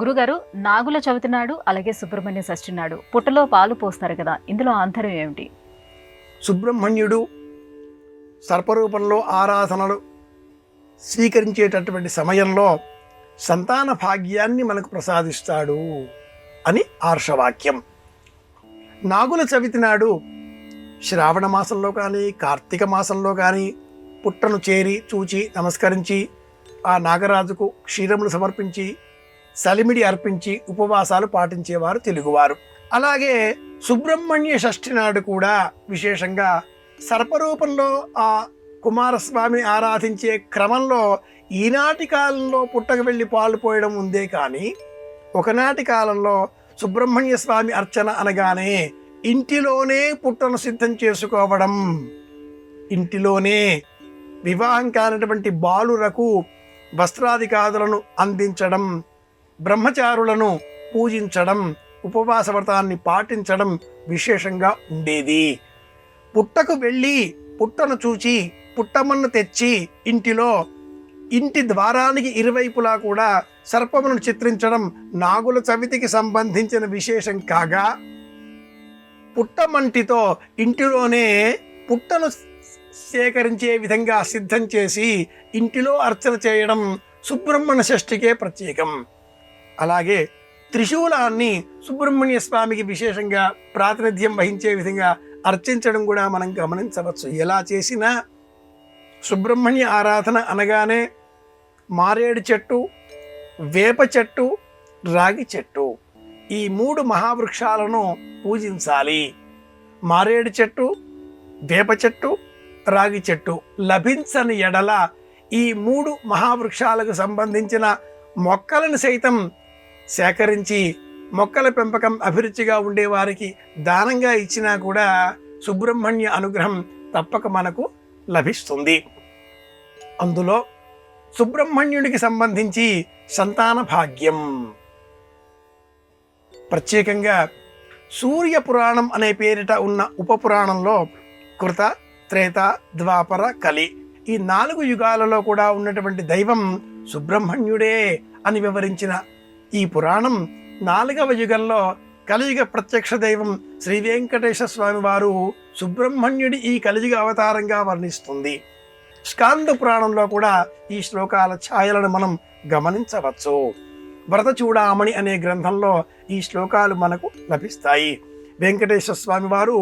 గురుగారు, నాగుల చవితి నాడు అలాగే సుబ్రహ్మణ్య షష్ఠి నాడు పుట్టలో పాలు పోస్తారు కదా, ఇందులో ఆంతర్యం ఏమిటి? సుబ్రహ్మణ్యుడు సర్పరూపంలో ఆరాధనలు స్వీకరించేటటువంటి సమయంలో సంతాన భాగ్యాన్ని మనకు ప్రసాదిస్తాడు అని ఆర్షవాక్యం. నాగుల చవితి నాడు శ్రావణ మాసంలో కానీ కార్తీక మాసంలో కానీ పుట్టను చేరి చూచి నమస్కరించి ఆ నాగరాజుకు క్షీరములు సమర్పించి సలిమిడి అర్పించి ఉపవాసాలు పాటించేవారు తెలుగువారు. అలాగే సుబ్రహ్మణ్య షష్ఠి నాడు కూడా విశేషంగా సర్పరూపంలో ఆ కుమారస్వామిని ఆరాధించే క్రమంలో ఈనాటి కాలంలో పుట్టకు వెళ్ళి పాలు పోయడం ఉందే కానీ ఒకనాటి కాలంలో సుబ్రహ్మణ్య స్వామి అర్చన అనగానే ఇంటిలోనే పుట్టను సిద్ధం చేసుకోవడం, ఇంటిలోనే వివాహం కానటువంటి బాలురకు వస్త్రాదికాదులను అందించడం, బ్రహ్మచారులను పూజించడం, ఉపవాస వ్రతాన్ని పాటించడం విశేషంగా ఉండేది. పుట్టకు వెళ్ళి పుట్టను చూచి పుట్టమన్ను తెచ్చి ఇంటి ద్వారానికి ఇరువైపులా కూడా సర్పములను చిత్రించడం నాగుల చవితికి సంబంధించిన విశేషం కాగా, పుట్టమంటితో ఇంటిలోనే పుట్టను సేకరించే విధంగా సిద్ధం చేసి ఇంటిలో అర్చన చేయడం సుబ్రహ్మణ్య షష్ఠికే ప్రత్యేకం. అలాగే త్రిశూలాన్ని సుబ్రహ్మణ్య స్వామికి విశేషంగా ప్రాతినిధ్యం వహించే విధంగా అర్చించడం కూడా మనం గమనించవచ్చు. ఎలా చేసినా సుబ్రహ్మణ్య ఆరాధన అనగానే మారేడు చెట్టు, వేప చెట్టు, రాగి చెట్టు, ఈ 3 మహావృక్షాలను పూజించాలి. మారేడు చెట్టు, వేప చెట్టు, రాగి చెట్టు లభించని ఎడల ఈ 3 మహావృక్షాలకు సంబంధించిన మొక్కలను సైతం సేకరించి మొక్కల పెంపకం అభిరుచిగా ఉండేవారికి దానంగా ఇచ్చినా కూడా సుబ్రహ్మణ్య అనుగ్రహం తప్పక మనకు లభిస్తుంది. అందులో సుబ్రహ్మణ్యుడికి సంబంధించి సంతాన భాగ్యం ప్రత్యేకంగా సూర్య పురాణం అనే పేరిట ఉన్న ఉపపురాణంలో కృత, త్రేత, ద్వాపర, కలి ఈ 4 యుగాలలో కూడా ఉన్నటువంటి దైవం సుబ్రహ్మణ్యుడే అని వివరించిన ఈ పురాణం 4వ యుగంలో కలియుగ ప్రత్యక్ష దైవం శ్రీ వెంకటేశ్వర స్వామి వారు సుబ్రహ్మణ్యుడి ఈ కలియుగ అవతారంగా వర్ణిస్తుంది. స్కాంద పురాణంలో కూడా ఈ శ్లోకాల ఛాయలను మనం గమనించవచ్చు. వ్రత చూడామణి అనే గ్రంథంలో ఈ శ్లోకాలు మనకు లభిస్తాయి. వెంకటేశ్వర స్వామి వారు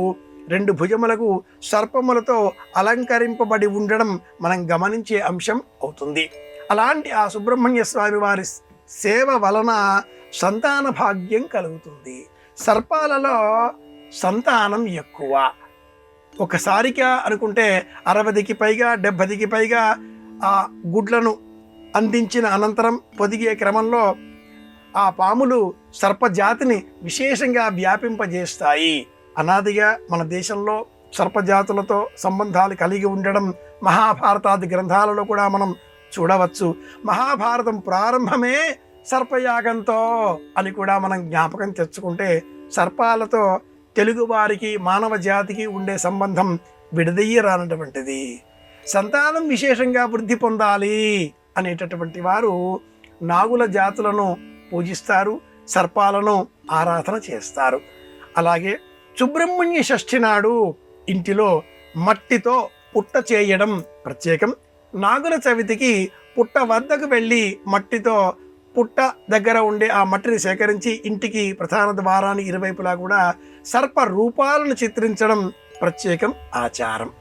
2 భుజములకు సర్పములతో అలంకరింపబడి ఉండడం మనం గమనించే అంశం అవుతుంది. అలాంటి ఆ సుబ్రహ్మణ్య స్వామి వారి సేవ వలన సంతాన భాగ్యం కలుగుతుంది. సర్పాలలో సంతానం ఎక్కువ. ఒకసారిగా అనుకుంటే 60కి పైగా 70కి పైగా ఆ గుడ్లను అందించిన అనంతరం పొదిగే క్రమంలో ఆ పాములు సర్పజాతిని విశేషంగా వ్యాపింపజేస్తాయి. అనాదిగా మన దేశంలో సర్పజాతులతో సంబంధాలు కలిగి ఉండడం మహాభారతాది గ్రంథాలలో కూడా మనం చూడవచ్చు. మహాభారతం ప్రారంభమే సర్పయాగంతో అని కూడా మనం జ్ఞాపకం తెచ్చుకుంటే సర్పాలతో తెలుగువారికి మానవ జాతికి ఉండే సంబంధం విడదీయరానటువంటిది. సంతానం విశేషంగా వృద్ధి పొందాలి అనేటటువంటి వారు నాగుల జాతులను పూజిస్తారు, సర్పాలను ఆరాధన చేస్తారు. అలాగే సుబ్రహ్మణ్య షష్ఠి నాడు ఇంటిలో మట్టితో పుట్ట చేయడం ప్రత్యేకం. నాగుల చవితికి పుట్ట వద్దకు వెళ్ళి మట్టితో పుట్ట దగ్గర ఉండే ఆ మట్టిని సేకరించి ఇంటికి ప్రధాన ద్వారానికి ఇరువైపులా కూడా సర్ప రూపాలను చిత్రించడం ప్రత్యేకం ఆచారం.